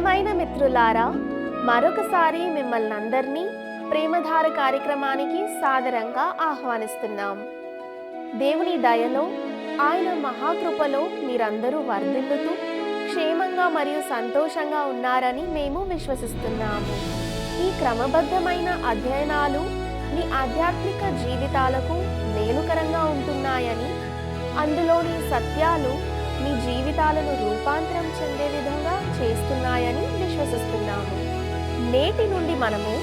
ప్రియమైన మిత్రులారా, మరొకసారి మిమ్మల్ని అందరినీ ప్రేమధార కార్యక్రమానికి సాదరంగా ఆహ్వానిస్తున్నాం. దేవుని దయలో, ఆయన మహాకృపలో మీరందరూ వర్ధిల్లుతూ క్షేమంగా మరియు సంతోషంగా ఉన్నారని మేము విశ్వసిస్తున్నాము. ఈ క్రమబద్ధమైన అధ్యయనాలు మీ ఆధ్యాత్మిక జీవితాలకు మేలుకరంగా ఉంటున్నాయని, అందులోని సత్యాలు మీ జీవితాలను రూపాంతరం చెందే విధంగా చేస్తున్నాయని విశ్వసిస్తున్నాము. నేటి నుండి మనము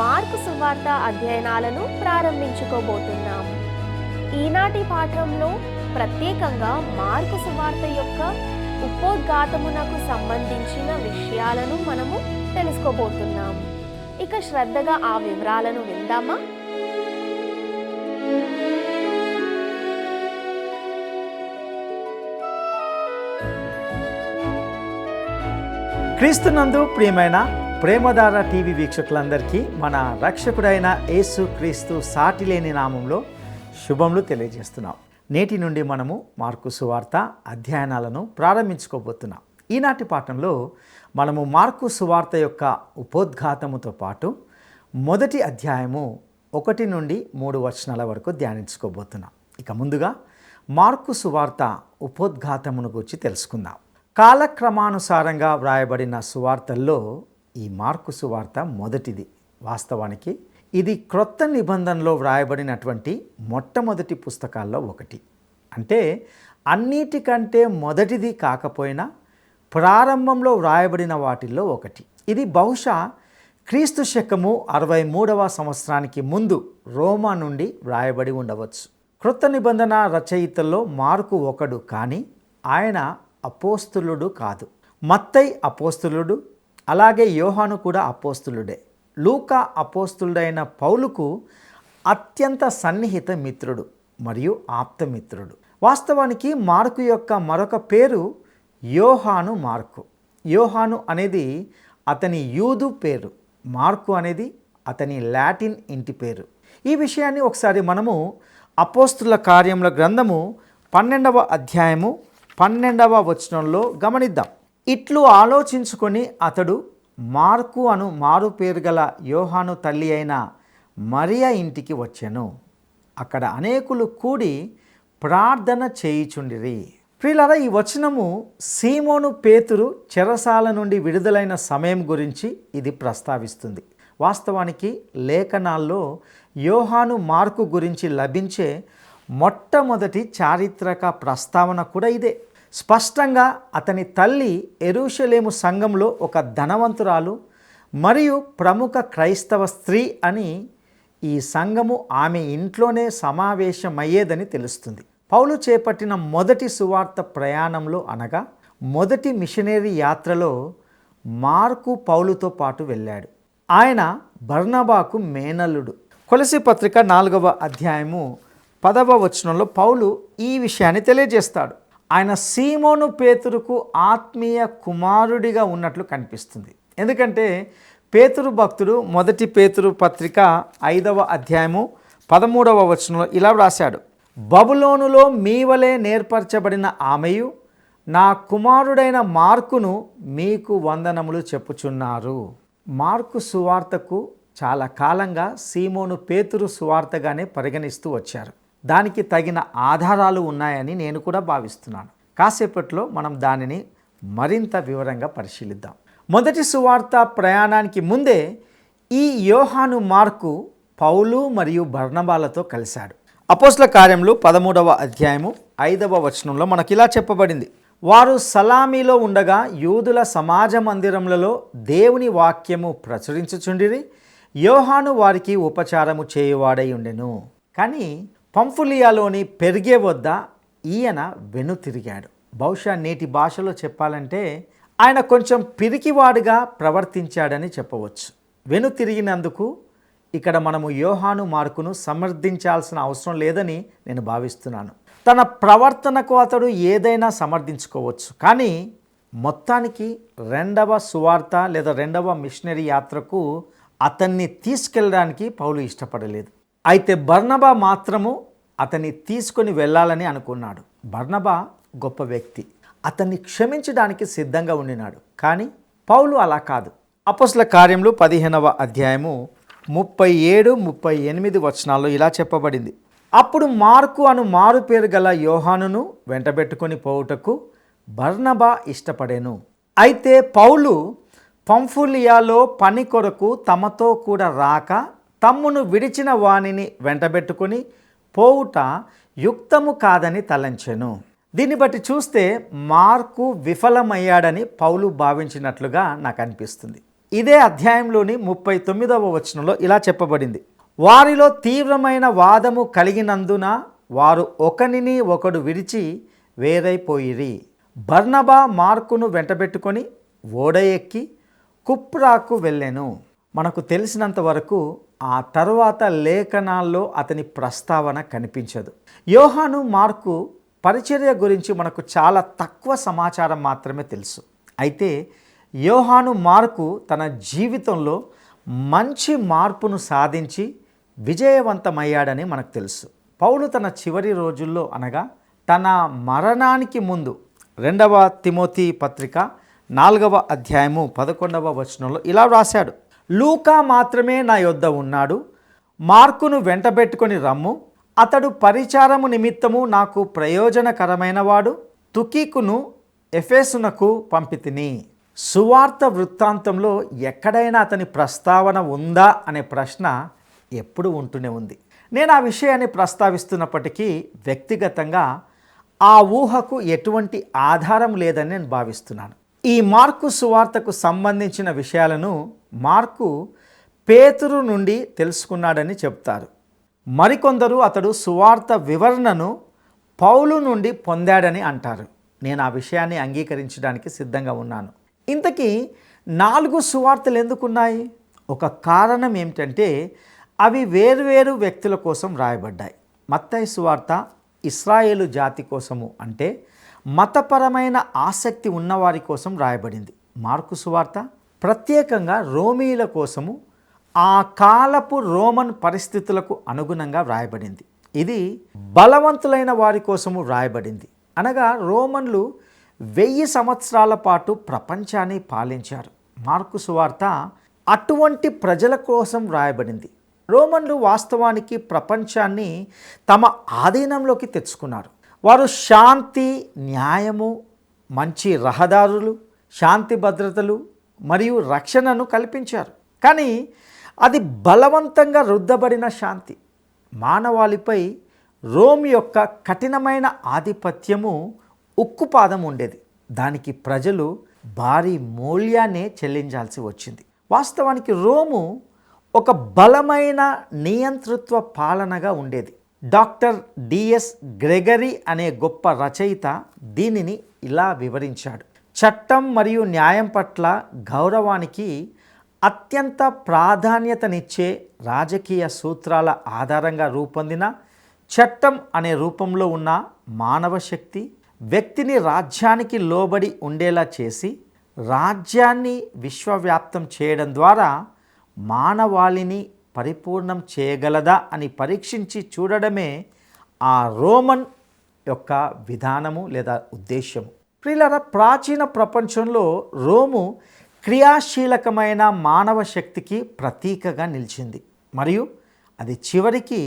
మార్కు సువార్త అధ్యయనాలను ప్రారంభించుకోబోతున్నాము. ఈనాటి పాఠంలో ప్రత్యేకంగా మార్కు సువార్త యొక్క ఉపోద్ఘాతమునకు సంబంధించిన విషయాలను మనము తెలుసుకోబోతున్నాము. ఇక శ్రద్ధగా ఆ వివరాలను విందామా? క్రీస్తునందు ప్రియమైన ప్రేమధార టీవీ వీక్షకులందరికీ మన రక్షకుడైన యేసు క్రీస్తు సాటిలేని నామంలో శుభములు తెలియజేస్తున్నాం. నేటి నుండి మనము మార్కు సువార్త అధ్యయనాలను ప్రారంభించుకోబోతున్నాం. ఈనాటి పాఠంలో మనము మార్కు సువార్త యొక్క ఉపోద్ఘాతముతో పాటు మొదటి అధ్యాయము 1 నుండి 3 వచనాల వరకు ధ్యానించుకోబోతున్నాం. ఇక ముందుగా మార్కు సువార్త ఉపోద్ఘాతమును గురించి తెలుసుకుందాం. కాలక్రమానుసారంగా వ్రాయబడిన సువార్తల్లో ఈ మార్కు సువార్త మొదటిది. వాస్తవానికి ఇది క్రొత్త నిబంధనలో వ్రాయబడినటువంటి మొట్టమొదటి పుస్తకాల్లో ఒకటి. అంటే అన్నిటికంటే మొదటిది కాకపోయినా ప్రారంభంలో వ్రాయబడిన వాటిల్లో ఒకటి. ఇది బహుశా క్రీస్తు శకము 63వ సంవత్సరానికి ముందు రోమా నుండి వ్రాయబడి ఉండవచ్చు. క్రొత్త నిబంధన రచయితల్లో మార్కు ఒకడు, కానీ ఆయన అపోస్తులుడు కాదు. మత్తయి అపోస్తులుడు, అలాగే యోహాను కూడా అపోస్తులుడే. లూకా అపోస్తులుడైన పౌలుకు అత్యంత సన్నిహిత మిత్రుడు మరియు ఆప్తమిత్రుడు. వాస్తవానికి మార్కు యొక్క మరొక పేరు యోహాను మార్కు. యోహాను అనేది అతని యూదు పేరు, మార్కు అనేది అతని లాటిన్ ఇంటి పేరు. ఈ విషయాన్ని ఒకసారి మనము అపోస్తుల కార్యముల గ్రంథము 12వ అధ్యాయము 12వ వచనంలో గమనిద్దాం. ఇట్లు ఆలోచించుకొని అతడు మార్కు అను మారు పేరు గల యోహాను తల్లి అయిన మరియా ఇంటికి వచ్చెను. అక్కడ అనేకులు కూడి ప్రార్థన చేయుచుండిరి. ప్రియులారా, ఈ వచనము సీమోను పేతురు చెరసాల నుండి విడుదలైన సమయం గురించి ఇది ప్రస్తావిస్తుంది. వాస్తవానికి లేఖనాల్లో యోహాను మార్కు గురించి లభించే మొట్టమొదటి చారిత్రక ప్రస్తావన కూడా ఇదే. స్పష్టంగా అతని తల్లి యెరూషలేము సంఘంలో ఒక ధనవంతురాలు మరియు ప్రముఖ క్రైస్తవ స్త్రీ అని ఈ సంఘము ఆమె ఇంట్లోనే సమావేశమయ్యేదని తెలుస్తుంది. పౌలు చేపట్టిన మొదటి సువార్త ప్రయాణంలో అనగా మొదటి మిషనరీ యాత్రలో మార్కు పౌలుతో పాటు వెళ్ళాడు. ఆయన బర్నబాకు మేనల్లుడు. కొలసీ పత్రిక 4వ అధ్యాయము 10వ వచనంలో పౌలు ఈ విషయాన్ని తెలియజేస్తాడు. ఆయన సీమోను పేతురుకు ఆత్మీయ కుమారుడిగా ఉన్నట్లు కనిపిస్తుంది. ఎందుకంటే పేతురు భక్తుడు మొదటి పేతురు పత్రిక 5వ అధ్యాయము 13వ వచనంలో ఇలా వ్రాశాడు: బబులోనులో మీ వలె నేర్పరచబడిన ఆమెయు నా కుమారుడైన మార్కును మీకు వందనములు చెప్పుచున్నారు. మార్కు సువార్తకు చాలా కాలంగా సీమోను పేతురు సువార్తగానే పరిగణిస్తూ వచ్చారు. దానికి తగిన ఆధారాలు ఉన్నాయని నేను కూడా భావిస్తున్నాను. కాసేపట్లో మనం దానిని మరింత వివరంగా పరిశీలిద్దాం. మొదటి సువార్త ప్రయాణానికి ముందే ఈ యోహాను మార్కు పౌలు మరియు బర్నబాలతో కలిశాడు. అపోస్తల కార్యములు 13వ అధ్యాయము 5వ వచనంలో మనకి ఇలా చెప్పబడింది: వారు సలామీలో ఉండగా యూదుల సమాజ మందిరములలో దేవుని వాక్యము ప్రచురించుచుండిరి. యోహాను వారికి ఉపచారము చేయువాడై ఉండెను. కానీ పంఫులియాలోని పెర్గే వద్ద ఈయన వెనుతిరిగాడు. బహుశా నేటి భాషలో చెప్పాలంటే ఆయన కొంచెం పిరికివాడుగా ప్రవర్తించాడని చెప్పవచ్చు. వెనుతిరిగినందుకు ఇక్కడ మనము యోహాను మార్కును సమర్థించాల్సిన అవసరం లేదని నేను భావిస్తున్నాను. తన ప్రవర్తనకు అతడు ఏదైనా సమర్థించుకోవచ్చు, కానీ మొత్తానికి రెండవ సువార్త లేదా రెండవ మిషనరీ యాత్రకు అతన్ని తీసుకెళ్ళడానికి పౌలు ఇష్టపడలేదు. అయితే బర్నబా మాత్రము అతన్ని తీసుకొని వెళ్ళాలని అనుకున్నాడు. బర్నబా గొప్ప వ్యక్తి, అతన్ని క్షమించడానికి సిద్ధంగా ఉండినాడు. కానీ పౌలు అలా కాదు. అపోస్తల కార్యములు 15వ అధ్యాయము 37-38 వచనాల్లో ఇలా చెప్పబడింది. అప్పుడు మార్కు అను మారు పేరు గల యోహానును వెంటబెట్టుకొని పోవుటకు బర్నబా ఇష్టపడెను. అయితే పౌలు పంఫులియాలో పని కొరకు తమతో కూడా రాక తమ్మును విడిచిన వానిని వెంటబెట్టుకొని పోవుట యుక్తము కాదని తలంచెను. దీన్ని బట్టి చూస్తే మార్కు విఫలమయ్యాడని పౌలు భావించినట్లుగా నాకు అనిపిస్తుంది. ఇదే అధ్యాయంలోని 39వ వచనంలో ఇలా చెప్పబడింది. వారిలో తీవ్రమైన వాదము కలిగినందున వారు ఒకనిని ఒకడు విడిచి వేరైపోయిరి. బర్నబా మార్కును వెంటబెట్టుకొని ఓడ ఎక్కి కుప్రాకు వెళ్ళెను. మనకు తెలిసినంత వరకు ఆ తరువాత లేఖనాల్లో అతని ప్రస్తావన కనిపించదు. యోహాను మార్కు పరిచర్య గురించి మనకు చాలా తక్కువ సమాచారం మాత్రమే తెలుసు. అయితే యోహాను మార్కు తన జీవితంలో మంచి మార్పును సాధించి విజయవంతమయ్యాడని మనకు తెలుసు. పౌలు తన చివరి రోజుల్లో అనగా తన మరణానికి ముందు 2వ తిమోతి పత్రిక 4వ అధ్యాయము 11వ వచనంలో ఇలా వ్రాశాడు. లూకా మాత్రమే నా యొద్ద ఉన్నాడు, మార్కును వెంటబెట్టుకొని రమ్ము, అతడు పరిచారము నిమిత్తము నాకు ప్రయోజనకరమైన వాడు. తుకీకును ఎఫెసునకు పంపితిని. సువార్త వృత్తాంతంలో ఎక్కడైనా అతని ప్రస్తావన ఉందా అనే ప్రశ్న ఎప్పుడు ఉంటూనే ఉంది. నేను ఆ విషయాన్ని ప్రస్తావిస్తున్నప్పటికీ వ్యక్తిగతంగా ఆ ఊహకు ఎటువంటి ఆధారం లేదని నేను భావిస్తున్నాను. ఈ మార్కు సువార్తకు సంబంధించిన విషయాలను మార్కు పేతురు నుండి తెలుసుకున్నాడని చెప్తారు. మరికొందరు అతడు సువార్త వివరణను పౌలు నుండి పొందాడని అంటారు. నేను ఆ విషయాన్ని అంగీకరించడానికి సిద్ధంగా ఉన్నాను. ఇంతకీ 4 సువార్తలు ఎందుకున్నాయి? ఒక కారణం ఏమిటంటే అవి వేర్వేరు వ్యక్తుల కోసం రాయబడ్డాయి. మత్తయి సువార్త ఇశ్రాయేలు జాతి కోసము, అంటే మతపరమైన ఆసక్తి ఉన్నవారి కోసం రాయబడింది. మార్కు సువార్త ప్రత్యేకంగా రోమీల కోసము, ఆ కాలపు రోమన్ పరిస్థితులకు అనుగుణంగా వ్రాయబడింది. ఇది బలవంతులైన వారి కోసము వ్రాయబడింది. అనగా రోమన్లు 1000 సంవత్సరాల పాటు ప్రపంచాన్ని పాలించారు. మార్కు సువార్త అటువంటి ప్రజల కోసం వ్రాయబడింది. రోమన్లు వాస్తవానికి ప్రపంచాన్ని తమ ఆధీనంలోకి తెచ్చుకున్నారు. వారు శాంతి, న్యాయము, మంచి రహదారులు, శాంతి భద్రతలు మరియు రక్షణను కల్పించారు. కానీ అది బలవంతంగా రుద్దబడిన శాంతి. మానవాళిపై రోమ్ యొక్క కఠినమైన ఆధిపత్యము ఉక్కుపాదం ఉండేది. దానికి ప్రజలు భారీ మూల్యాన్ని చెల్లించాల్సి వచ్చింది. వాస్తవానికి రోము ఒక బలమైన నియంతృత్వ పాలనగా ఉండేది. డాక్టర్ డిఎస్ గ్రెగరీ అనే గొప్ప రచయిత దీనిని ఇలా వివరించాడు. చట్టం మరియు న్యాయం పట్ల గౌరవానికి అత్యంత ప్రాధాన్యతనిచ్చే రాజకీయ సూత్రాల ఆధారంగా రూపొందిన చట్టం అనే రూపంలో ఉన్న మానవ శక్తి వ్యక్తిని రాజ్యానికి లోబడి ఉండేలా చేసి రాజ్యాన్ని విశ్వవ్యాప్తం చేయడం ద్వారా మానవాళిని పరిపూర్ణం చేయగలదా అని పరీక్షించి చూడడమే ఆ రోమన్ యొక్క విధానము లేదా ఉద్దేశము. ప్రియులారా, ప్రాచీన ప్రపంచంలో రోము క్రియాశీలకమైన మానవ శక్తికి ప్రతీకగా నిలిచింది మరియు అది చివరికి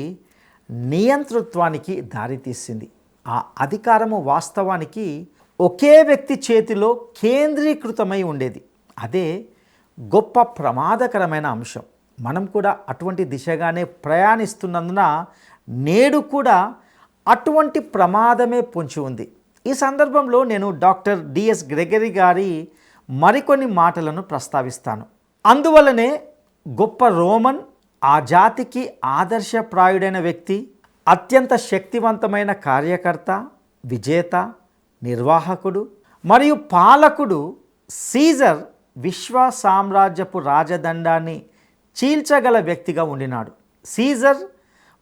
నియంతృత్వానికి దారితీసింది. ఆ అధికారము వాస్తవానికి ఒకే వ్యక్తి చేతిలో కేంద్రీకృతమై ఉండేది. అదే గొప్ప ప్రమాదకరమైన అంశం. మనం కూడా అటువంటి దిశగానే ప్రయాణిస్తున్నందున నేడు కూడా అటువంటి ప్రమాదమే పొంచి ఉంది. ఈ సందర్భంలో నేను డాక్టర్ డిఎస్ గ్రెగరీ గారి మరికొన్ని మాటలను ప్రస్తావిస్తాను. అందువల్లనే గొప్ప రోమన్, ఆ జాతికి ఆదర్శప్రాయుడైన వ్యక్తి, అత్యంత శక్తివంతమైన కార్యకర్త, విజేత, నిర్వాహకుడు మరియు పాలకుడు సీజర్ విశ్వ సామ్రాజ్యపు రాజదండాన్ని చీల్చగల వ్యక్తిగా ఉండినాడు. సీజర్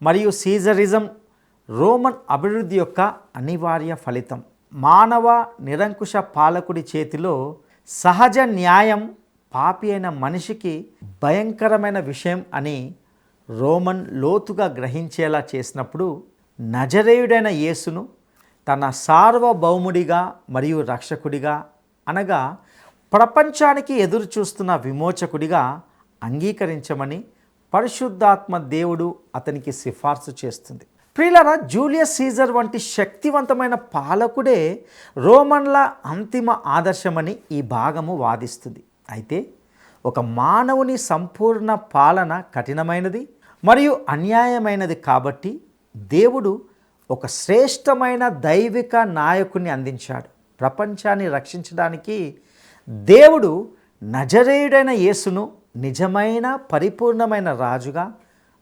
మరియు సీజరిజం రోమన్ అభివృద్ధి యొక్క అనివార్య ఫలితం. మానవ నిరంకుశ పాలకుడి చేతిలో సహజ న్యాయం పాపి అయిన మనిషికి భయంకరమైన విషయం అని రోమన్ లోతుగా గ్రహించేలా చేసినప్పుడు నజరేయుడైన యేసును తన సార్వభౌముడిగా మరియు రక్షకుడిగా, అనగా ప్రపంచానికి ఎదురు చూస్తున్న విమోచకుడిగా అంగీకరించమని పరిశుద్ధాత్మ దేవుడు అతనికి సిఫార్సు చేస్తుంది. ప్రియులారా, జూలియస్ సీజర్ వంటి శక్తివంతమైన పాలకుడే రోమన్ల అంతిమ ఆదర్శమని ఈ భాగము వాదిస్తుంది. అయితే ఒక మానవుని సంపూర్ణ పాలన కఠినమైనది మరియు అన్యాయమైనది కాబట్టి దేవుడు ఒక శ్రేష్టమైన దైవిక నాయకుని అందించాడు. ప్రపంచాన్ని రక్షించడానికి దేవుడు నజరేయుడైన యేసును నిజమైన పరిపూర్ణమైన రాజుగా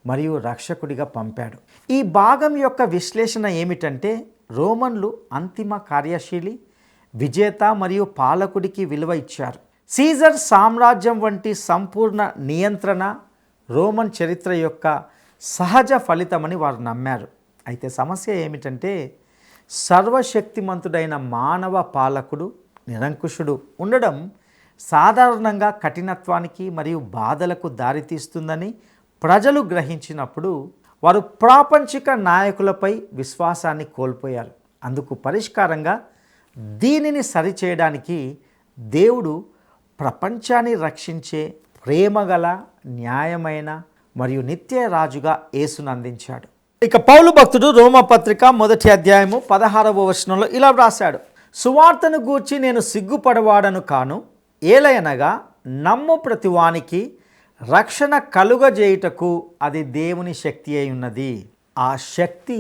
మరియు రక్షకుడిగా పంపాడు. ఈ భాగం యొక్క విశ్లేషణ ఏమిటంటే, రోమన్లు అంతిమ కార్యశీలి, విజేత మరియు పాలకుడికి విలువ ఇచ్చారు. సీజర్ సామ్రాజ్యం వంటి సంపూర్ణ నియంత్రణ రోమన్ చరిత్ర యొక్క సహజ ఫలితమని వారు నమ్మారు. అయితే సమస్య ఏమిటంటే, సర్వశక్తిమంతుడైన మానవ పాలకుడు నిరంకుశుడు ఉండడం సాధారణంగా కఠినత్వానికి మరియు బాధలకు దారితీస్తుందని ప్రజలు గ్రహించినప్పుడు వారు ప్రాపంచిక నాయకులపై విశ్వాసాన్ని కోల్పోయారు. అందుకు పరిష్కారంగా దీనిని సరిచేయడానికి దేవుడు ప్రపంచాన్ని రక్షించే ప్రేమగల, న్యాయమైన మరియు నిత్య రాజుగా యేసును అందించాడు. ఇక పౌలు భక్తుడు రోమపత్రిక 1వ అధ్యాయము 16వ వచనంలో ఇలా వ్రాశాడు: సువార్తను గూర్చి నేను సిగ్గుపడవాడను కాను, ఏలయనగా నమ్ము ప్రతివానికి రక్షణ కలుగజేయుటకు అది దేవుని శక్తి అయి ఉన్నది. ఆ శక్తి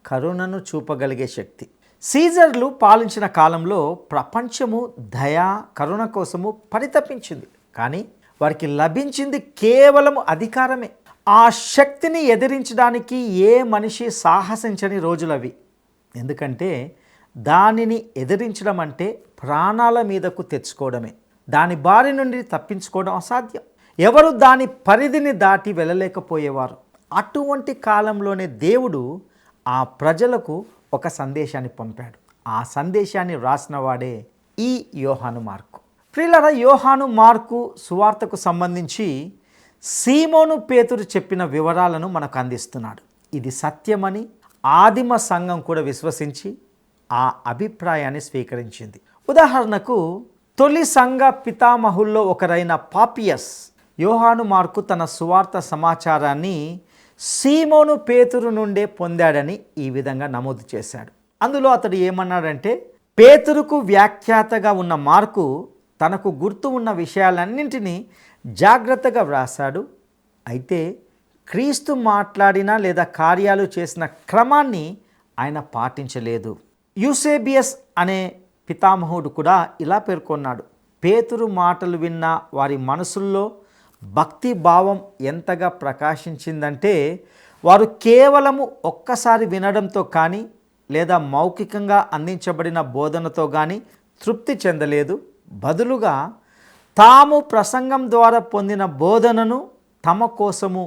కరుణను చూపగలిగే శక్తి. సీజర్లు పాలించిన కాలంలో ప్రపంచము దయా, కరుణ కోసము పరితపించింది. కానీ వారికి లభించింది కేవలం అధికారమే. ఆ శక్తిని ఎదిరించడానికి ఏ మనిషి సాహసించని రోజులవి. ఎందుకంటే దానిని ఎదిరించడం అంటే ప్రాణాల మీదకు తెచ్చుకోవడమే. దాని బారి నుండి తప్పించుకోవడం అసాధ్యం. ఎవరు దాని పరిధిని దాటి వెళ్ళలేకపోయేవారు. అటువంటి కాలంలోనే దేవుడు ఆ ప్రజలకు ఒక సందేశాన్ని పంపాడు. ఆ సందేశాన్ని వ్రాసిన వాడే ఈ యోహాను మార్కు. ప్రియులారా, యోహాను మార్కు సువార్తకు సంబంధించి సీమోను పేతురు చెప్పిన వివరాలను మనకు అందిస్తున్నాడు. ఇది సత్యమని ఆదిమ సంఘం కూడా విశ్వసించి ఆ అభిప్రాయాన్ని స్వీకరించింది. ఉదాహరణకు తొలి సంఘ పితామహుల్లో ఒకరైన పాపియస్ యోహాను మార్కు తన సువార్త సమాచారాన్ని సీమోను పేతురు నుండే పొందాడని ఈ విధంగా నమోదు చేశాడు. అందులో అతడు ఏమన్నాడంటే, పేతురుకు వ్యాఖ్యాతగా ఉన్న మార్కు తనకు గుర్తు ఉన్న విషయాలన్నింటినీ జాగ్రత్తగా వ్రాసాడు. అయితే క్రీస్తు మాట్లాడిన లేదా కార్యాలు చేసిన క్రమాన్ని ఆయన పాటించలేదు. యూసేబియస్ అనే పితామహుడు కూడా ఇలా పేర్కొన్నాడు: పేతురు మాటలు విన్న వారి మనసుల్లో భక్తి భావం ఎంతగా ప్రకాశించిందంటే వారు కేవలము ఒక్కసారి వినడంతో కానీ లేదా మౌఖికంగా అందించబడిన బోధనతో కానీ తృప్తి చెందలేదు. బదులుగా తాము ప్రసంగం ద్వారా పొందిన బోధనను తమ కోసము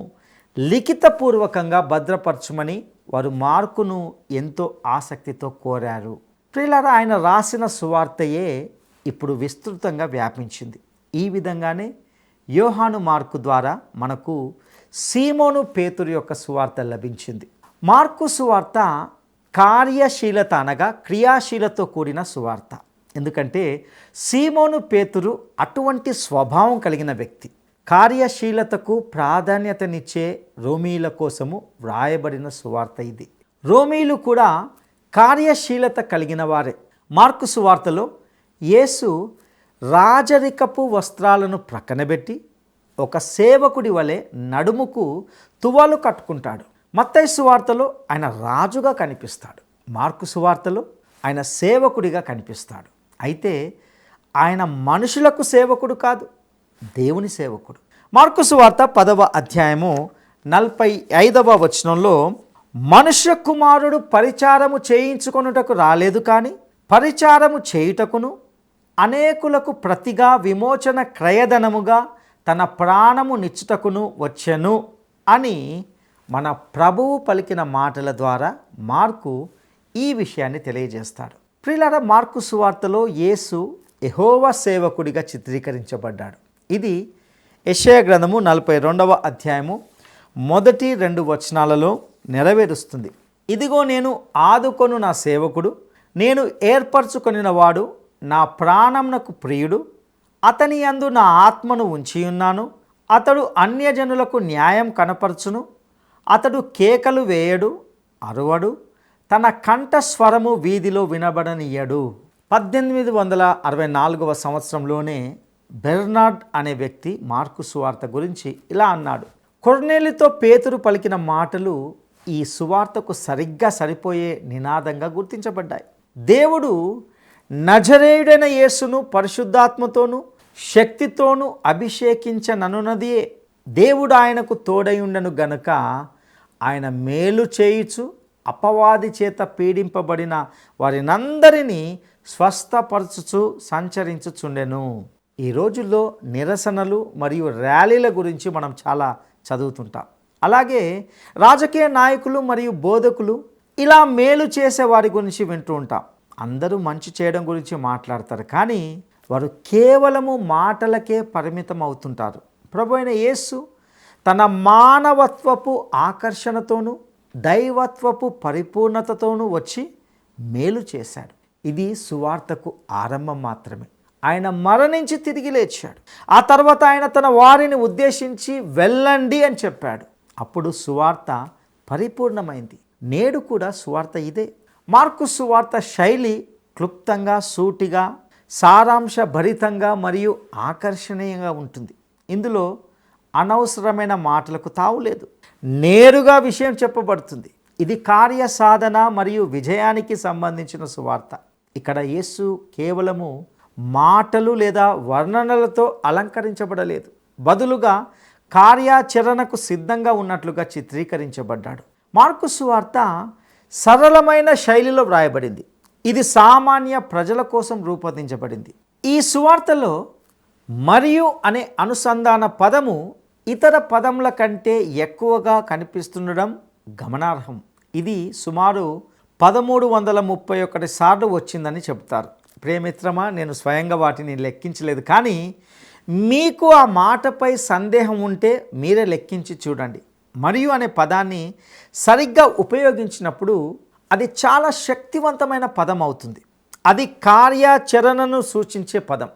లిఖితపూర్వకంగా భద్రపరచమని వారు మార్కును ఎంతో ఆసక్తితో కోరారు. ప్రియులారా, ఆయన రాసిన సువార్తయే ఇప్పుడు విస్తృతంగా వ్యాపించింది. ఈ విధంగానే యోహాను మార్కు ద్వారా మనకు సీమోను పేతురు యొక్క సువార్త లభించింది. మార్కు సువార్త కార్యశీలత అనగా క్రియాశీలతో కూడిన సువార్త. ఎందుకంటే సీమోను పేతురు అటువంటి స్వభావం కలిగిన వ్యక్తి. కార్యశీలతకు ప్రాధాన్యతనిచ్చే రోమీల కోసము వ్రాయబడిన సువార్త ఇది. రోమీలు కూడా కార్యశీలత కలిగిన వారే. మార్కు సువార్తలో యేసు రాజరికపు వస్త్రాలను ప్రక్కనబెట్టి ఒక సేవకుడి వలె నడుముకు తువాలు కట్టుకుంటాడు. మత్తయి సువార్తలో ఆయన రాజుగా కనిపిస్తాడు. మార్కు సువార్తలో ఆయన సేవకుడిగా కనిపిస్తాడు. అయితే ఆయన మనుషులకు సేవకుడు కాదు, దేవుని సేవకుడు. మార్కు సువార్త 10వ అధ్యాయము 45వ వచనంలో, మనుష్య కుమారుడు పరిచారము చేయించుకొనుటకు రాలేదు, కానీ పరిచారము చేయుటకును అనేకులకు ప్రతిగా విమోచన క్రయధనముగా తన ప్రాణము నిచ్చుటకును వచ్చెను అని మన ప్రభువు పలికిన మాటల ద్వారా మార్కు ఈ విషయాన్ని తెలియజేస్తాడు. ప్రియులారా, మార్కు సువార్తలో యేసు యెహోవా సేవకుడిగా చిత్రీకరించబడ్డాడు. ఇది యెషయా గ్రంథము 42వ అధ్యాయము 1-2 వచనాలలో నెరవేరుస్తుంది. ఇదిగో నేను ఆదుకొను నా సేవకుడు, నేను ఏర్పరచుకొనిన వాడు, నా ప్రాణమునకు ప్రియుడు, అతని యందు నా ఆత్మను ఉంచియున్నాను. అతడు అన్యజనులకు న్యాయం కనపరచును. అతడు కేకలు వేయడు, అరువడు, తన కంఠస్వరము వీధిలో వినబడనీయడు. 1864 సంవత్సరంలోనే బెర్నార్డ్ అనే వ్యక్తి మార్కు సువార్త గురించి ఇలా అన్నాడు. కొర్నేలితో పేతురు పలికిన మాటలు ఈ సువార్తకు సరిగ్గా సరిపోయే నినాదంగా గుర్తించబడ్డాయి. దేవుడు నజరేయుడైన యేసును పరిశుద్ధాత్మతోనూ శక్తితోనూ అభిషేకించననున్నదియే. దేవుడు ఆయనకు తోడయుండను గనుక ఆయన మేలు చేయుచు అపవాది చేత పీడింపబడిన వారినందరినీ స్వస్థపరచుచు సంచరించుచుండెను. ఈ రోజుల్లో నిరసనలు మరియు ర్యాలీల గురించి మనం చాలా చదువుతుంటాం. అలాగే రాజకీయ నాయకులు మరియు బోధకులు ఇలా మేలు చేసే వారి గురించి వింటూ ఉంటాం. అందరూ మంచి చేయడం గురించి మాట్లాడతారు, కానీ వారు కేవలము మాటలకే పరిమితం అవుతుంటారు. ప్రభు అయిన యేసు తన మానవత్వపు ఆకర్షణతోనూ దైవత్వపు పరిపూర్ణతతోనూ వచ్చి మేలు చేశాడు. ఇది సువార్తకు ఆరంభం మాత్రమే. ఆయన మరణించి తిరిగి లేచాడు. ఆ తర్వాత ఆయన తన వారిని ఉద్దేశించి వెళ్ళండి అని చెప్పాడు. అప్పుడు సువార్త పరిపూర్ణమైంది. నేడు కూడా సువార్త ఇదే. మార్కు సువార్త శైలి క్లుప్తంగా, సూటిగా, సారాంశభరితంగా మరియు ఆకర్షణీయంగా ఉంటుంది. ఇందులో అనవసరమైన మాటలకు తావులేదు. నేరుగా విషయం చెప్పబడుతుంది. ఇది కార్య సాధన మరియు విజయానికి సంబంధించిన సువార్త. ఇక్కడ యేసు కేవలము మాటలు లేదా వర్ణనలతో అలంకరించబడలేదు. బదులుగా కార్యాచరణకు సిద్ధంగా ఉన్నట్లుగా చిత్రీకరించబడ్డాడు. మార్కు సువార్త సరళమైన శైలిలో వ్రాయబడింది. ఇది సామాన్య ప్రజల కోసం రూపొందించబడింది. ఈ సువార్తలో మరియు అనే అనుసంధాన పదము ఇతర పదముల కంటే ఎక్కువగా కనిపిస్తుండడం గమనార్హం. ఇది సుమారు 1331 సార్లు వచ్చిందని చెబుతారు. ప్రియమిత్రమా, నేను స్వయంగా వాటిని లెక్కించలేదు, కానీ మీకు ఆ మాటపై సందేహం ఉంటే మీరే లెక్కించి చూడండి. మరియు అనే పదాన్ని సరిగ్గా ఉపయోగించినప్పుడు అది చాలా శక్తివంతమైన పదం అవుతుంది. అది కార్యాచరణను సూచించే పదం.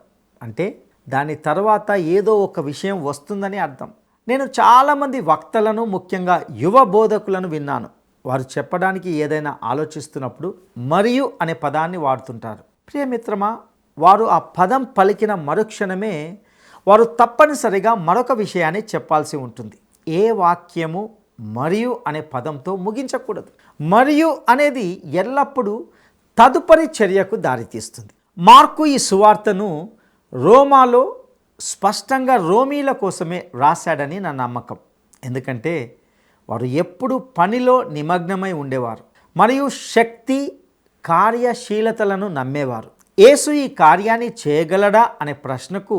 అంటే దాని తర్వాత ఏదో ఒక విషయం వస్తుందని అర్థం. నేను చాలామంది వక్తలను, ముఖ్యంగా యువ బోధకులను విన్నాను. వారు చెప్పడానికి ఏదైనా ఆలోచిస్తున్నప్పుడు మరియు అనే పదాన్ని వాడుతుంటారు. ప్రియమిత్రమా, వారు ఆ పదం పలికిన మరుక్షణమే వారు తప్పనిసరిగా మరొక విషయాన్ని చెప్పాల్సి ఉంటుంది. ఏ వాక్యము మరియు అనే పదంతో ముగించకూడదు. మరియు అనేది ఎల్లప్పుడూ తదుపరి చర్యకు దారితీస్తుంది. మార్కు ఈ సువార్తను రోమాలో స్పష్టంగా రోమీల కోసమే రాశాడని నా నమ్మకం. ఎందుకంటే వారు ఎప్పుడు పనిలో నిమగ్నమై ఉండేవారు మరియు శక్తి, కార్యశీలతలను నమ్మేవారు. యేసు ఈ కార్యాన్ని చేయగలడా అనే ప్రశ్నకు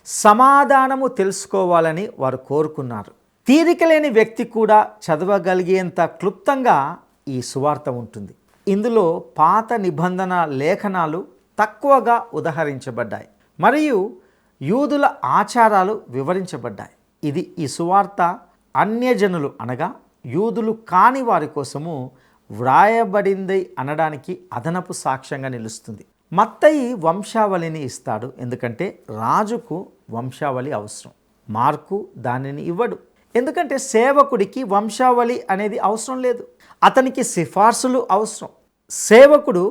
సమాధానము తెలుసుకోవాలని వారు కోరుకున్నారు. తీరిక లేని వ్యక్తి కూడా చదవగలిగేంత క్లుప్తంగా ఈ సువార్త ఉంటుంది. ఇందులో పాత నిబంధన లేఖనాలు తక్కువగా ఉదహరించబడ్డాయి మరియు యూదుల ఆచారాలు వివరించబడ్డాయి. ఇది ఈ సువార్త అన్యజనులు అనగా యూదులు కాని వారి కోసము వ్రాయబడింది అనడానికి అదనపు సాక్ష్యంగా నిలుస్తుంది. మత్తయి వంశావళిని ఇస్తాడు, ఎందుకంటే రాజుకు వంశావళి అవసరం. మార్కు దానిని ఇవ్వడు, ఎందుకంటే సేవకుడికి వంశావళి అనేది అవసరం లేదు. అతనికి సిఫార్సులు అవసరం. సేవకుడు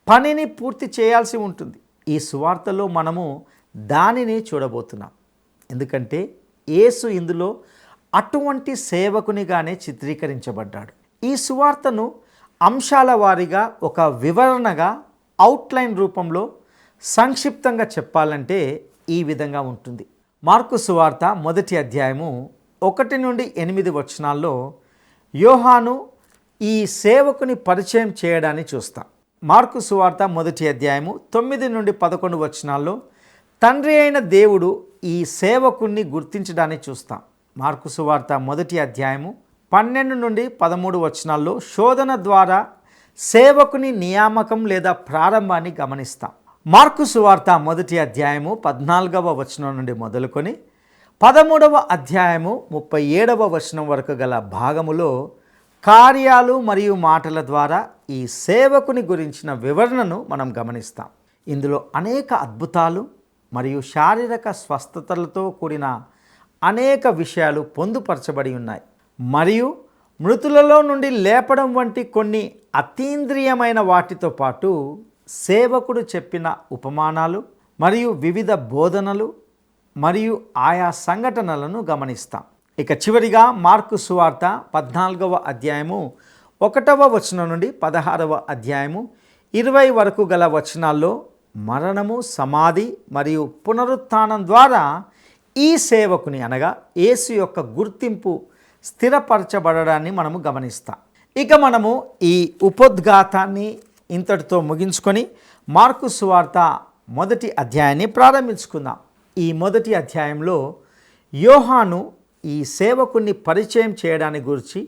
పనిని పూర్తి చేయాల్సి ఉంటుంది. ఈ సువార్తలో మనము దానిని చూడబోతున్నాం. ఎందుకంటే యేసు ఇందులో అటువంటి సేవకునిగానే చిత్రీకరించబడ్డాడు. ఈ సువార్తను అంశాల వారీగా ఒక వివరణగా, అవుట్లైన్ రూపంలో సంక్షిప్తంగా చెప్పాలంటే ఈ విధంగా ఉంటుంది. మార్కు సువార్త 1వ అధ్యాయము 1 నుండి 8 వచనాల్లో యోహాను ఈ సేవకుని పరిచయం చేయడాన్ని చూస్తాం. మార్కు సువార్త 1వ అధ్యాయము 9 నుండి 11 వచనాల్లో తండ్రి అయిన దేవుడు ఈ సేవకుణ్ణి గుర్తించడాన్ని చూస్తాం. మార్కు సువార్త 1వ అధ్యాయము 12 నుండి 13 వచనాల్లో శోధన ద్వారా సేవకుని నియామకం లేదా ప్రారంభాన్ని గమనిస్తాం. మార్కు సువార్త 1వ అధ్యాయము 14వ వచనం నుండి మొదలుకొని 13వ అధ్యాయము 37వ వచనం వరకు గల భాగములో కార్యాలు మరియు మాటల ద్వారా ఈ సేవకుని గురించిన వివరణను మనం గమనిస్తాం. ఇందులో అనేక అద్భుతాలు మరియు శారీరక స్వస్థతలతో కూడిన అనేక విషయాలు పొందుపరచబడి ఉన్నాయి. మరియు మృతులలో నుండి లేపడం వంటి కొన్ని అతీంద్రియమైన వాటితో పాటు సేవకుడు చెప్పిన ఉపమానాలు మరియు వివిధ బోధనలు మరియు ఆయా సంఘటనలను గమనిస్తాం. ఇక చివరిగా మార్కు సువార్త 14వ అధ్యాయము 1వ వచనం నుండి 16వ అధ్యాయము 20 వరకు గల వచనాల్లో మరణము, సమాధి మరియు పునరుత్థానం ద్వారా ఈ సేవకుని అనగా యేసు యొక్క గుర్తింపు స్థిరపరచబడడాన్ని మనము గమనిస్తాం. ఇక మనము ఈ ఉపోద్ఘాతాన్ని ఇంతటితో ముగించుకొని మార్కు సువార్త 1వ అధ్యాయాన్ని ప్రారంభించుకుందాం. ఈ 1వ అధ్యాయంలో యోహాను ఈ సేవకుని పరిచయం చేయడానికి గురించి,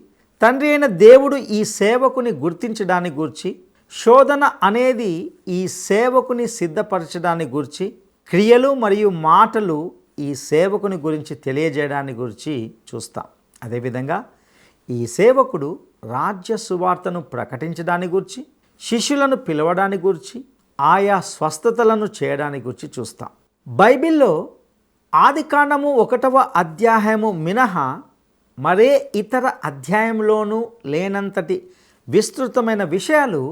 తండ్రి అయిన దేవుడు ఈ సేవకుని గుర్తించడానికి గురించి, శోధన అనేది ఈ సేవకుని సిద్ధపరచడానికి గురించి, క్రియలు మరియు మాటలు ఈ సేవకుని గురించి తెలియజేయడానికి గురించి చూస్తాం. అదేవిధంగా ఈ సేవకుడు రాజ్య సువార్తను ప్రకటించడానికి గురించి, శిష్యులను పిలవడానికి గురించి, ఆయా స్వస్థతలను చేయడానికి గురించి చూస్తాం. బైబిల్లో ఆదికాండము 1వ అధ్యాయము మినహా మరే ఇతర అధ్యాయంలోనూ లేనంతటి విస్తృతమైన విషయాలు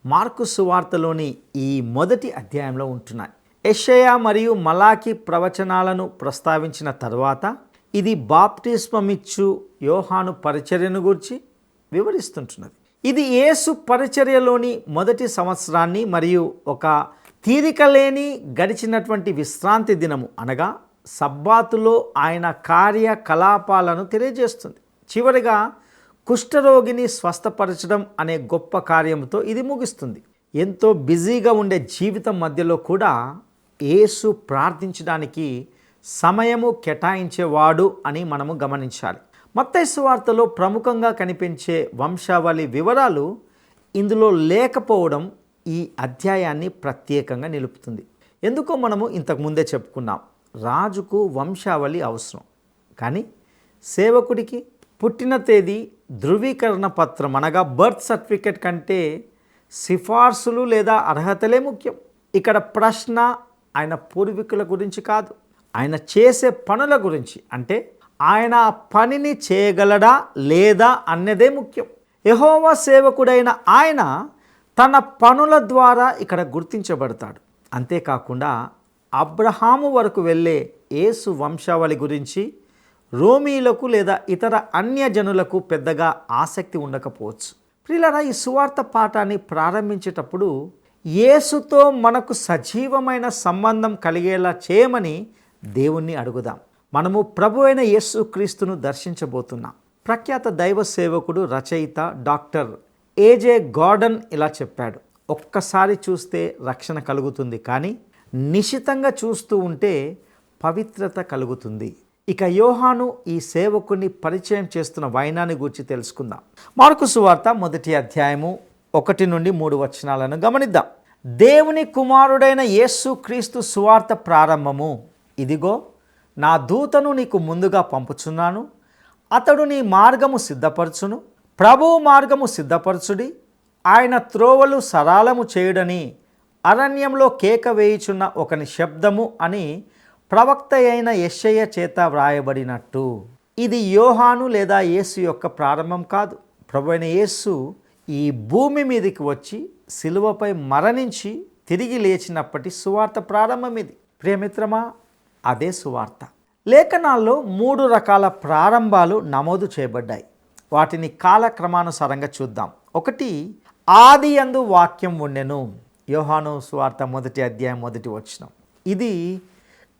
మార్కు సువార్తలోని ఈ 1వ అధ్యాయంలో ఉంటున్నాయి. యెషయా మరియు మలాకి ప్రవచనాలను ప్రస్తావించిన తర్వాత ఇది బాప్టిస్మమిచ్చు యోహాను పరిచర్యను గురించి వివరిస్తుంటున్నది. ఇది యేసు పరిచర్యలోని మొదటి సంవత్సరాన్ని మరియు ఒక తీరిక లేని గడిచినటువంటి విశ్రాంతి దినము అనగా సబ్బాతులో ఆయన కార్యకలాపాలను తెలియజేస్తుంది. చివరిగా కుష్ఠరోగిని స్వస్థపరచడం అనే గొప్ప కార్యంతో ఇది ముగిస్తుంది. ఎంతో బిజీగా ఉండే జీవితం మధ్యలో కూడా యేసు ప్రార్థించడానికి సమయము కేటాయించేవాడు అని మనము గమనించాలి. మత్తయి సువార్తలో ప్రముఖంగా కనిపించే వంశావళి వివరాలు ఇందులో లేకపోవడం ఈ అధ్యాయాన్ని ప్రత్యేకంగా నిలుపుతుంది. ఎందుకో మనము ఇంతకుముందే చెప్పుకున్నాం, రాజుకు వంశావళి అవసరం, కానీ సేవకుడికి పుట్టిన తేదీ ధృవీకరణ పత్రం అనగా బర్త్ సర్టిఫికెట్ కంటే సిఫార్సులు లేదా అర్హతలే ముఖ్యం. ఇక్కడ ప్రశ్న ఆయన పూర్వీకుల గురించి కాదు, ఆయన చేసే పనుల గురించి. అంటే ఆయన ఆ పనిని చేయగలడా లేదా అన్నదే ముఖ్యం. యెహోవా సేవకుడైన ఆయన తన పనుల ద్వారా ఇక్కడ గుర్తించబడతాడు. అంతేకాకుండా అబ్రహాము వరకు వెళ్ళే యేసు వంశావళి గురించి రోమీలకు లేదా ఇతర అన్యజనులకు పెద్దగా ఆసక్తి ఉండకపోవచ్చు. ప్రియులారా, ఈ సువార్త పాఠాన్ని ప్రారంభించేటప్పుడు యేసుతో మనకు సజీవమైన సంబంధం కలిగేలా చేయమని దేవుణ్ణి అడుగుదాం. మనము ప్రభు అయిన యేసు క్రీస్తును దర్శించబోతున్నాం. ప్రఖ్యాత దైవ సేవకుడు, రచయిత డాక్టర్ ఏజే గార్డన్ ఇలా చెప్పాడు, ఒక్కసారి చూస్తే రక్షణ కలుగుతుంది, కానీ నిశితంగా చూస్తూ ఉంటే పవిత్రత కలుగుతుంది. ఇక యోహాను ఈ సేవకుని పరిచయం చేస్తున్న వైనాన్ని గురించి తెలుసుకుందాం. మార్కు సువార్త 1వ అధ్యాయము 1 నుండి 3 వచనాలను గమనిద్దాం. దేవుని కుమారుడైన యేసు క్రీస్తు సువార్త ప్రారంభము. ఇదిగో నా దూతను నీకు ముందుగా పంపుచున్నాను, అతడు నీ మార్గము సిద్ధపరచును, ప్రభువు మార్గము సిద్ధపరచుడి, ఆయన త్రోవలు సరళము చేయుడని అరణ్యంలో కేక వేయుచున్న ఒకని శబ్దము అని ప్రవక్త అయిన యెషయా చేత వ్రాయబడినట్టు. ఇది యోహాను లేదా యేసు యొక్క ప్రారంభం కాదు. ప్రభు అయిన యేసు ఈ భూమి మీదకి వచ్చి సిలువపై మరణించి తిరిగి లేచినప్పటి సువార్త ప్రారంభం ఇది. ప్రియమిత్రమా, అదే సువార్త. లేఖనాల్లో 3 రకాల ప్రారంభాలు నమోదు చేయబడ్డాయి. వాటిని కాలక్రమానుసారంగా చూద్దాం. 1, ఆది యందు వాక్యం ఉండెను. యోహాను సువార్త 1వ అధ్యాయం 1వ వచనం. ఇది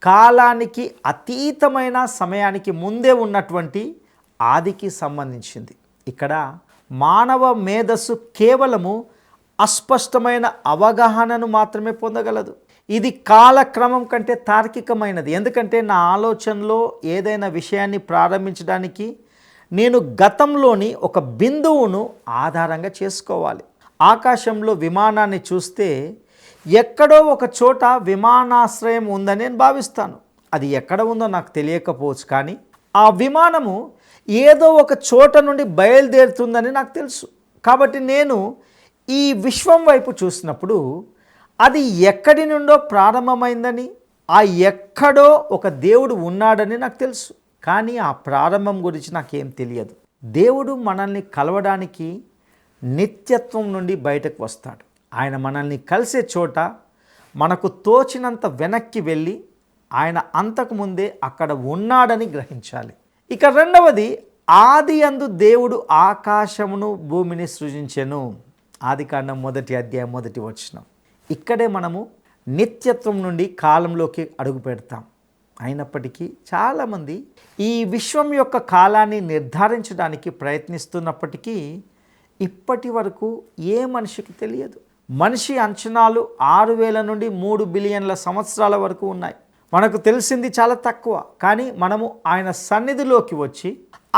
కాలానికి అతీతమైన సమయానికి ముందే ఉన్నటువంటి ఆదికి సంబంధించింది. ఇక్కడ మానవ మేధస్సు కేవలము అస్పష్టమైన అవగాహనను మాత్రమే పొందగలదు. ఇది కాలక్రమం కంటే తార్కికమైనది. ఎందుకంటే నా ఆలోచనలో ఏదైనా విషయాన్ని ప్రారంభించడానికి నేను గతంలోని ఒక బిందువును ఆధారంగా చేసుకోవాలి. ఆకాశంలో విమానాన్ని చూస్తే ఎక్కడో ఒక చోట విమానాశ్రయం ఉందని నేను భావిస్తాను. అది ఎక్కడ ఉందో నాకు తెలియకపోవచ్చు, కానీ ఆ విమానము ఏదో ఒక చోట నుండి బయలుదేరుతుందని నాకు తెలుసు. కాబట్టి నేను ఈ విశ్వం వైపు చూసినప్పుడు అది ఎక్కడి నుండో ప్రారంభమైందని, ఆ ఎక్కడో ఒక దేవుడు ఉన్నాడని నాకు తెలుసు, కానీ ఆ ప్రారంభం గురించి నాకేం తెలియదు. దేవుడు మనల్ని కలవడానికి నిత్యత్వం నుండి బయటకు వస్తాడు. ఆయన మనల్ని కలిసే చోట మనకు తోచినంత వెనక్కి వెళ్ళి ఆయన అంతకుముందే అక్కడ ఉన్నాడని గ్రహించాలి. ఇక రెండవది, ఆది యందు దేవుడు ఆకాశమును భూమిని సృజించెను. ఆదికాండం 1వ అధ్యాయం 1వ వచనం. ఇక్కడే మనము నిత్యత్వం నుండి కాలంలోకి అడుగు పెడతాం. అయినప్పటికీ చాలామంది ఈ విశ్వం యొక్క కాలాన్ని నిర్ధారించడానికి ప్రయత్నిస్తున్నప్పటికీ ఇప్పటి వరకు ఏ మనిషికి తెలియదు. మనిషి అంచనాలు 6,000 నుండి 3 బిలియన్ల సంవత్సరాల వరకు ఉన్నాయి. మనకు తెలిసింది చాలా తక్కువ. కానీ మనము ఆయన సన్నిధిలోకి వచ్చి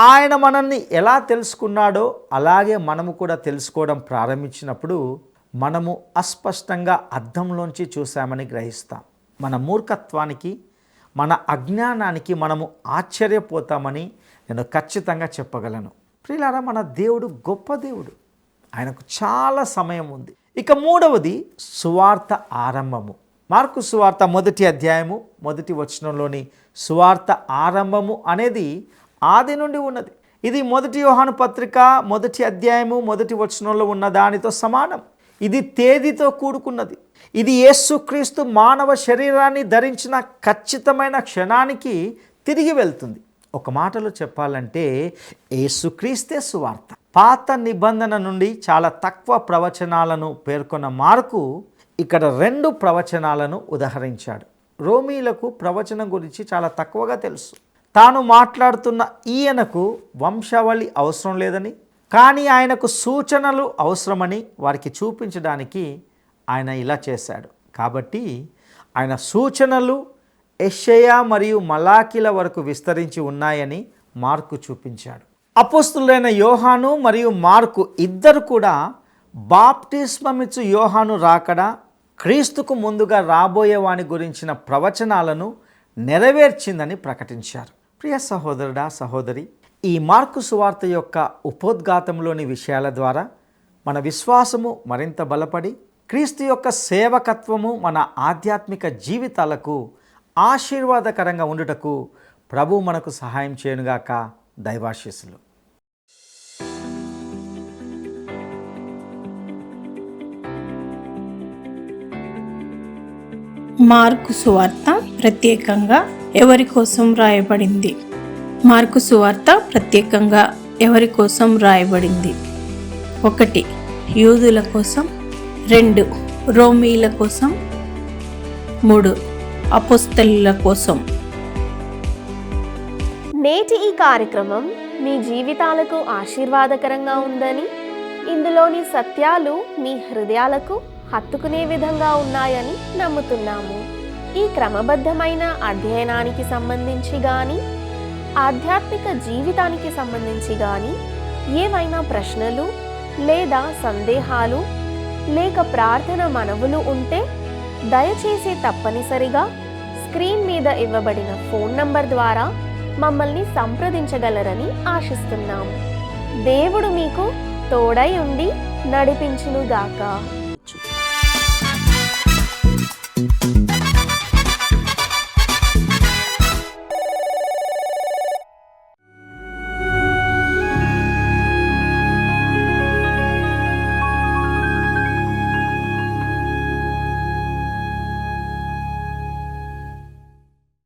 ఆయన మనల్ని ఎలా తెలుసుకున్నాడో అలాగే మనము కూడా తెలుసుకోవడం ప్రారంభించినప్పుడు మనము అస్పష్టంగా అద్దంలోంచి చూసామని గ్రహిస్తాం. మన మూర్ఖత్వానికి, మన అజ్ఞానానికి మనము ఆశ్చర్యపోతామని నేను ఖచ్చితంగా చెప్పగలను. ప్రియులారా, మన దేవుడు గొప్ప దేవుడు. ఆయనకు చాలా సమయం ఉంది. ఇక మూడవది, సువార్త ఆరంభము. మార్కు సువార్త 1వ అధ్యాయము 1వ వచనంలోని సువార్త ఆరంభము అనేది ఆది నుండి ఉన్నది. ఇది 1 యోహాను పత్రిక 1వ అధ్యాయము 1వ వచనంలో ఉన్న దానితో సమానం. ఇది తేదీతో కూడుకున్నది. ఇది యేసుక్రీస్తు మానవ శరీరాన్ని ధరించిన ఖచ్చితమైన క్షణానికి తిరిగి వెళ్తుంది. ఒక మాటలో చెప్పాలంటే యేసుక్రీస్తే సువార్త. పాత నిబంధన నుండి చాలా తక్కువ ప్రవచనాలను పేర్కొన్న మార్కు ఇక్కడ 2 ప్రవచనాలను ఉదహరించాడు. రోమీలకు ప్రవచనం గురించి చాలా తక్కువగా తెలుసు. తాను మాట్లాడుతున్న ఈయనకు వంశావళి అవసరం లేదని, కానీ ఆయనకు సూచనలు అవసరమని వారికి చూపించడానికి ఆయన ఇలా చేశాడు. కాబట్టి ఆయన సూచనలు యెషయా మరియు మలాకీల వరకు విస్తరించి ఉన్నాయని మార్కు చూపించాడు. అపోస్తులైన యోహాను మరియు మార్కు ఇద్దరు కూడా బాప్టిస్మమిచ్చు యోహాను రాకడ, క్రీస్తుకు ముందుగా రాబోయే వాని గురించిన ప్రవచనాలను నెరవేర్చిందని ప్రకటించారు. ప్రియ సహోదరుడా, సహోదరి, ఈ మార్కు సువార్త యొక్క ఉపోద్ఘాతంలోని విషయాల ద్వారా మన విశ్వాసము మరింత బలపడి క్రీస్తు యొక్క సేవకత్వము మన ఆధ్యాత్మిక జీవితాలకు ఆశీర్వాదకరంగా ఉండుటకు ప్రభు మనకు సహాయం చేయనుగాక. దైవాశీస్సులు. మార్కు సువార్త ప్రత్యేకంగా ఎవరి కోసం రాయబడింది? మార్కు సువార్త ప్రత్యేకంగా ఎవరి కోసం రాయబడింది? 1. యూదుల కోసం, 2. రోమీల కోసం, 3. అపోస్తలుల కోసం. నేటి ఈ కార్యక్రమం మీ జీవితాలకు ఆశీర్వాదకరంగా ఉందని, ఇందులోని సత్యాలు మీ హృదయాలకు హత్తుకునే విధంగా ఉన్నాయని నమ్ముతున్నాము. ఈ క్రమబద్ధమైన అధ్యయనానికి సంబంధించి కానీ, ఆధ్యాత్మిక జీవితానికి సంబంధించి కానీ ఏవైనా ప్రశ్నలు లేదా సందేహాలు లేక ప్రార్థన మనవులు ఉంటే దయచేసి తప్పనిసరిగా స్క్రీన్ మీద ఇవ్వబడిన ఫోన్ నంబర్ ద్వారా మమ్మల్ని సంప్రదించగలరని ఆశిస్తున్నాము. దేవుడు మీకు తోడై ఉండి నడిపించునుగాక.